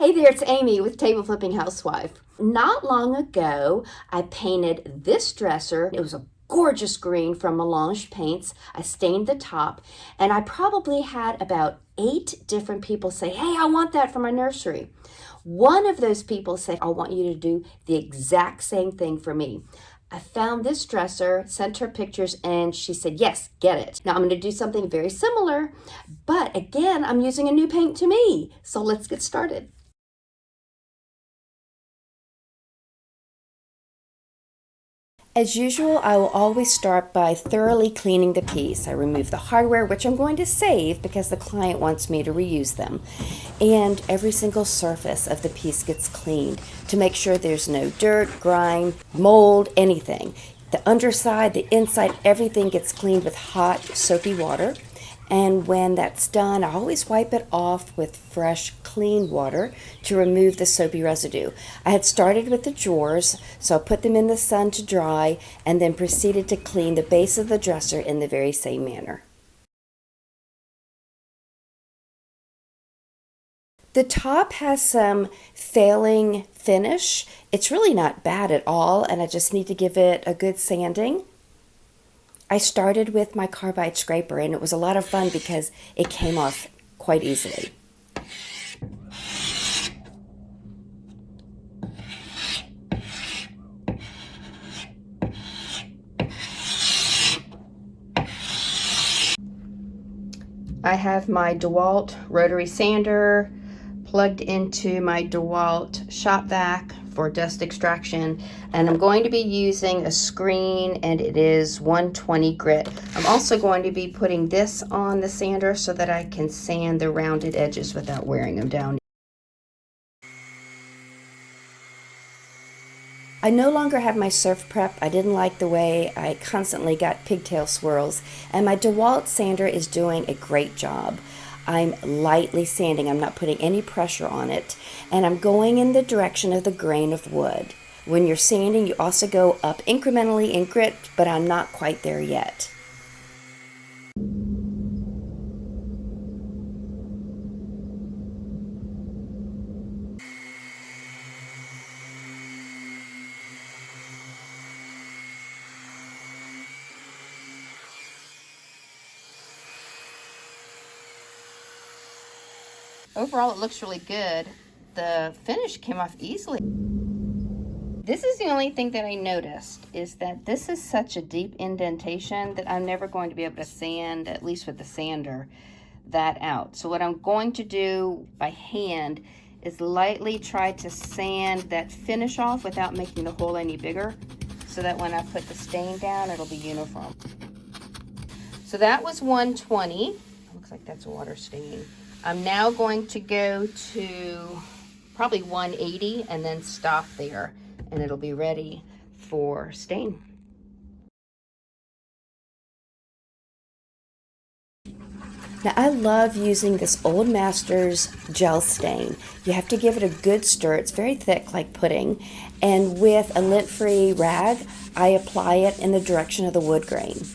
Hey there, it's Amy with Table Flipping Housewife. Not long ago, I painted this dresser. It was a gorgeous green from Melange Paints. I stained the top, and I probably had about 8 different people say, hey, I want that for my nursery. One of those people said, I want you to do the exact same thing for me. I found this dresser, sent her pictures, and she said, yes, get it. Now I'm going to do something very similar, but again, I'm using a new paint to me. So let's get started. As usual, I will always start by thoroughly cleaning the piece. I remove the hardware, which I'm going to save because the client wants me to reuse them. And every single surface of the piece gets cleaned to make sure there's no dirt, grime, mold, anything. The underside, the inside, everything gets cleaned with hot, soapy water. And when that's done, I always wipe it off with fresh, clean water to remove the soapy residue. I had started with the drawers, so I put them in the sun to dry and then proceeded to clean the base of the dresser in the very same manner. The top has some failing finish. It's really not bad at all, and I just need to give it a good sanding. I started with my carbide scraper, and it was a lot of fun because it came off quite easily. I have my DeWalt rotary sander plugged into my DeWalt shop vac for dust extraction, and I'm going to be using a screen, and it is 120 grit. I'm also going to be putting this on the sander so that I can sand the rounded edges without wearing them down. I no longer have my surf prep. I didn't like the way I constantly got pigtail swirls, and my DeWalt sander is doing a great job. I'm lightly sanding, I'm not putting any pressure on it, and I'm going in the direction of the grain of wood. When you're sanding, you also go up incrementally in grit, but I'm not quite there yet. Overall, it looks really good. The finish came off easily. This is the only thing that I noticed, is that this is such a deep indentation that I'm never going to be able to sand, at least with the sander, that out. So what I'm going to do by hand is lightly try to sand that finish off without making the hole any bigger, so that when I put the stain down, it'll be uniform. So that was 120. Looks like that's a water stain. I'm now going to go to probably 180 and then stop there, and it'll be ready for stain. Now I love using this Old Masters gel stain. You have to give it a good stir. It's very thick like pudding, and with a lint-free rag, I apply it in the direction of the wood grain.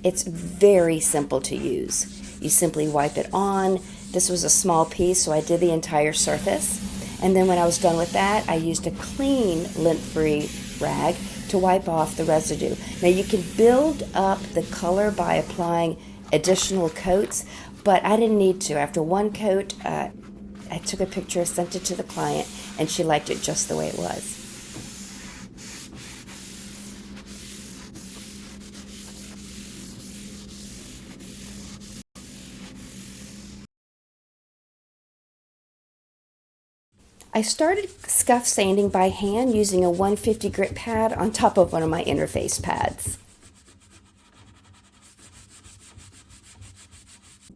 It's very simple to use. You simply wipe it on. This was a small piece, so I did the entire surface. And then when I was done with that, I used a clean lint-free rag to wipe off the residue. Now you can build up the color by applying additional coats, but I didn't need to. After one coat, I took a picture, sent it to the client, and she liked it just the way it was. I started scuff sanding by hand using a 150 grit pad on top of one of my interface pads.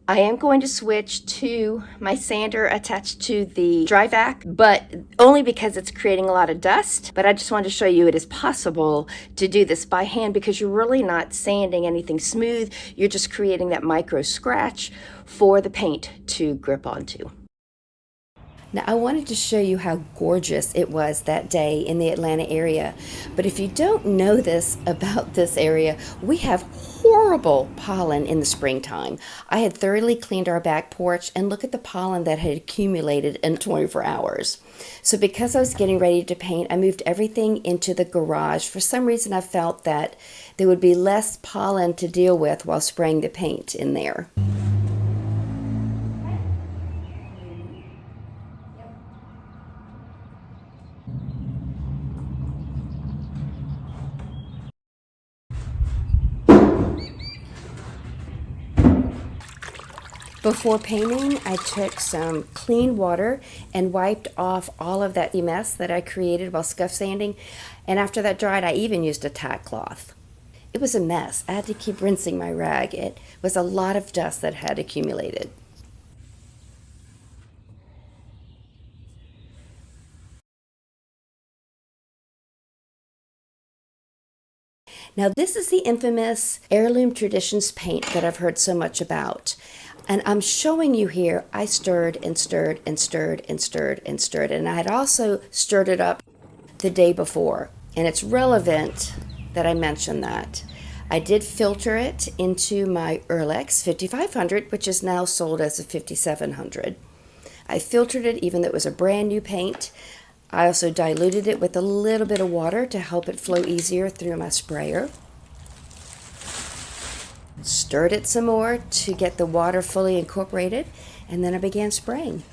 I am going to switch to my sander attached to the dry vac, but only because it's creating a lot of dust. But I just wanted to show you it is possible to do this by hand because you're really not sanding anything smooth. You're just creating that micro scratch for the paint to grip onto. Now, I wanted to show you how gorgeous it was that day in the Atlanta area. But if you don't know this about this area, we have horrible pollen in the springtime. I had thoroughly cleaned our back porch, and look at the pollen that had accumulated in 24 hours. So because I was getting ready to paint, I moved everything into the garage. For some reason, I felt that there would be less pollen to deal with while spraying the paint in there. Before painting, I took some clean water and wiped off all of that mess that I created while scuff sanding. And after that dried, I even used a tack cloth. It was a mess. I had to keep rinsing my rag. It was a lot of dust that had accumulated. Now, this is the infamous Heirloom Traditions paint that I've heard so much about. And I'm showing you here, I stirred and stirred and stirred and stirred and stirred. And I had also stirred it up the day before. And it's relevant that I mention that. I did filter it into my Erlex 5500, which is now sold as a 5700. I filtered it even though it was a brand new paint. I also diluted it with a little bit of water to help it flow easier through my sprayer. Stirred it some more to get the water fully incorporated, and then I began spraying.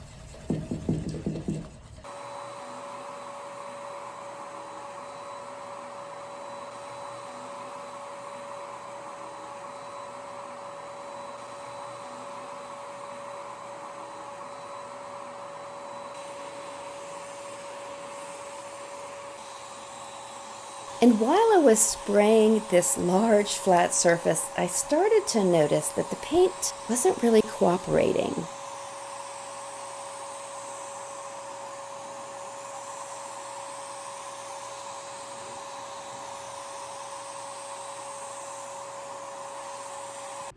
And while I was spraying this large flat surface, I started to notice that the paint wasn't really cooperating.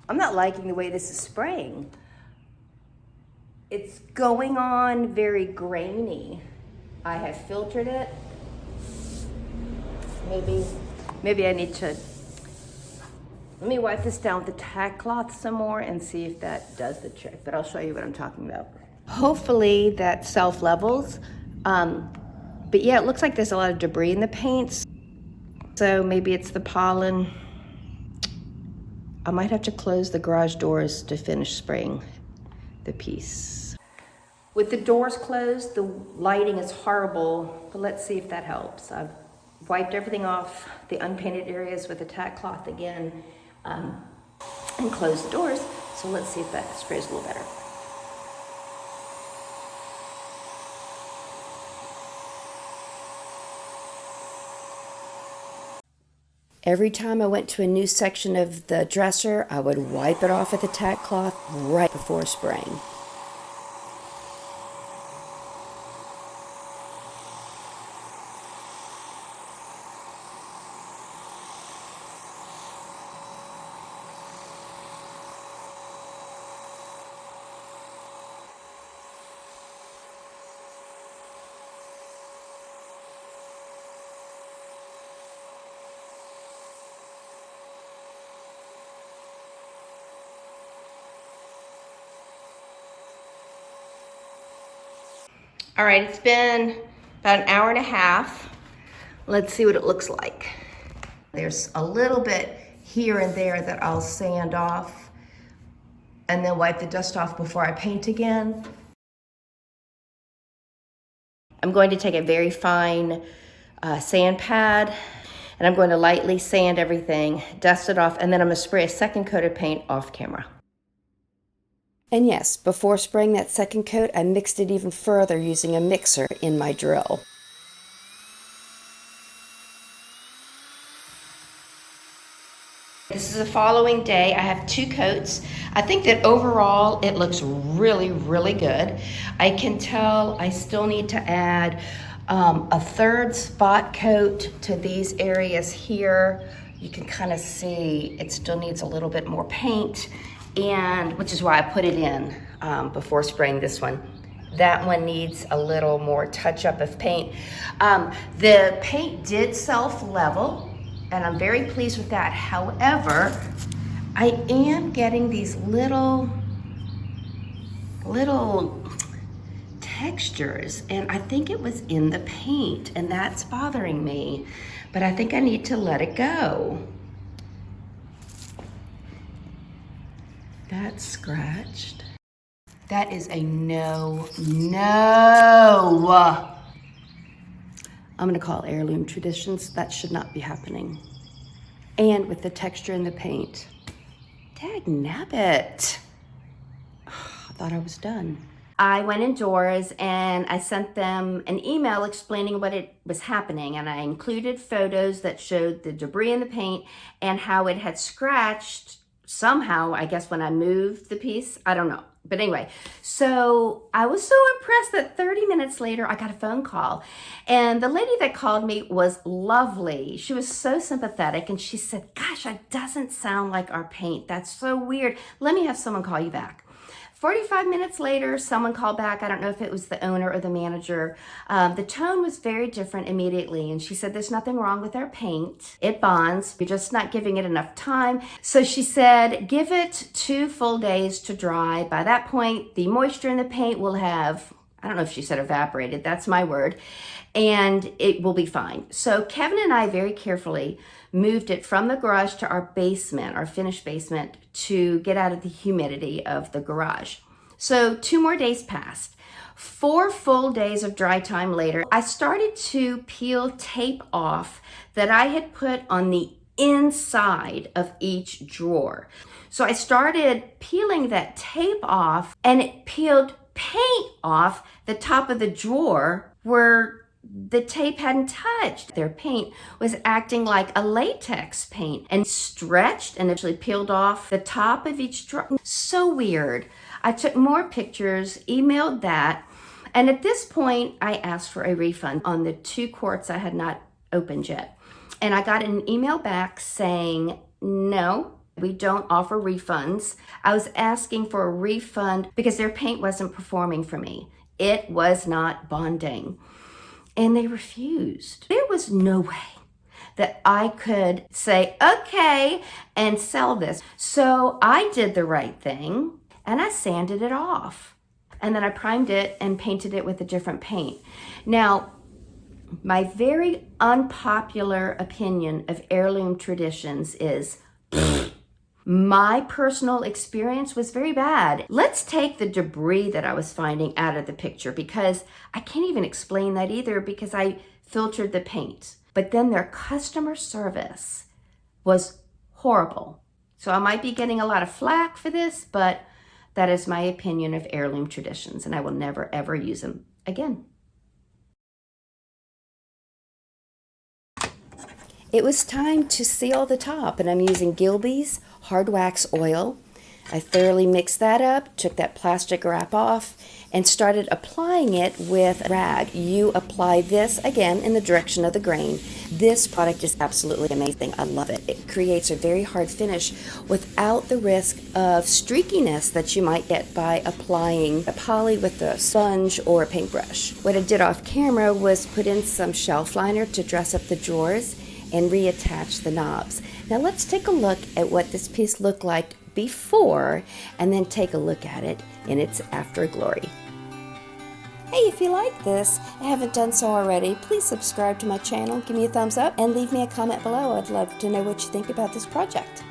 I'm not liking the way this is spraying. It's going on very grainy. I have filtered it. Maybe I need to, let me wipe this down with the tack cloth some more and see if that does the trick, but I'll show you what I'm talking about. Hopefully that self-levels, but yeah, it looks like there's a lot of debris in the paints, so maybe it's the pollen. I might have to close the garage doors to finish spraying the piece. With the doors closed, the lighting is horrible, but let's see if that helps. I've wiped everything off the unpainted areas with a tack cloth again, and closed the doors. So let's see if that sprays a little better. Every time I went to a new section of the dresser, I would wipe it off with a tack cloth right before spraying. All right, it's been about an hour and a half. Let's see what it looks like. There's a little bit here and there that I'll sand off and then wipe the dust off before I paint again. I'm going to take a very fine sand pad, and I'm going to lightly sand everything, dust it off, and then I'm going to spray a second coat of paint off camera. And yes, before spraying that second coat, I mixed it even further using a mixer in my drill. This is the following day. I have 2 coats. I think that overall it looks really, really good. I can tell I still need to add a 3rd spot coat to these areas here. You can kind of see it still needs a little bit more paint, and which is why I put it in before spraying this one. That one needs a little more touch-up of paint. The paint did self-level, and I'm very pleased with that. However, I am getting these little textures, and I think it was in the paint, and that's bothering me. But I think I need to let it go. That's scratched. That is a no. I'm gonna call Heirloom Traditions. That should not be happening. And with the texture in the paint. Dagnabbit. I thought I was done. I went indoors and I sent them an email explaining what it was happening, and I included photos that showed the debris in the paint and how it had scratched somehow, I guess when I moved the piece, I don't know. But anyway, so I was so impressed that 30 minutes later, I got a phone call. And the lady that called me was lovely. She was so sympathetic, and she said, gosh, that doesn't sound like our paint. That's so weird. Let me have someone call you back. 45 minutes later, someone called back. I don't know if it was the owner or the manager. The tone was very different immediately. And she said, there's nothing wrong with our paint. It bonds. You're just not giving it enough time. So she said, give it 2 full days to dry. By that point, the moisture in the paint will have, I don't know if she said evaporated, that's my word, and it will be fine. So Kevin and I very carefully moved it from the garage to our basement, our finished basement, to get out of the humidity of the garage. So 2 more days passed. 4 full days of dry time later, I started to peel tape off that I had put on the inside of each drawer. So I started peeling that tape off, and it peeled paint off the top of the drawer where the tape hadn't touched. Their paint was acting like a latex paint and stretched and actually peeled off the top of each drawer. So weird. I took more pictures, emailed that, and at this point I asked for a refund on the 2 quarts I had not opened yet. And I got an email back saying, no, we don't offer refunds. I was asking for a refund because their paint wasn't performing for me. It was not bonding. And they refused. There was no way that I could say, okay, and sell this. So I did the right thing, and I sanded it off. And then I primed it and painted it with a different paint. Now, my very unpopular opinion of Heirloom Traditions is my personal experience was very bad. Let's take the debris that I was finding out of the picture, because I can't even explain that either because I filtered the paint. But then their customer service was horrible. So I might be getting a lot of flack for this, but that is my opinion of Heirloom Traditions, and I will never ever use them again. It was time to seal the top, and I'm using Gilby's hard wax oil. I thoroughly mixed that up, took that plastic wrap off, and started applying it with a rag. You apply this again in the direction of the grain. This product is absolutely amazing. I love it. It creates a very hard finish without the risk of streakiness that you might get by applying a poly with a sponge or a paintbrush. What I did off camera was put in some shelf liner to dress up the drawers and reattach the knobs. Now let's take a look at what this piece looked like before, and then take a look at it in its afterglory. Hey, if you like this and haven't done so already, please subscribe to my channel, give me a thumbs up, and leave me a comment below. I'd love to know what you think about this project.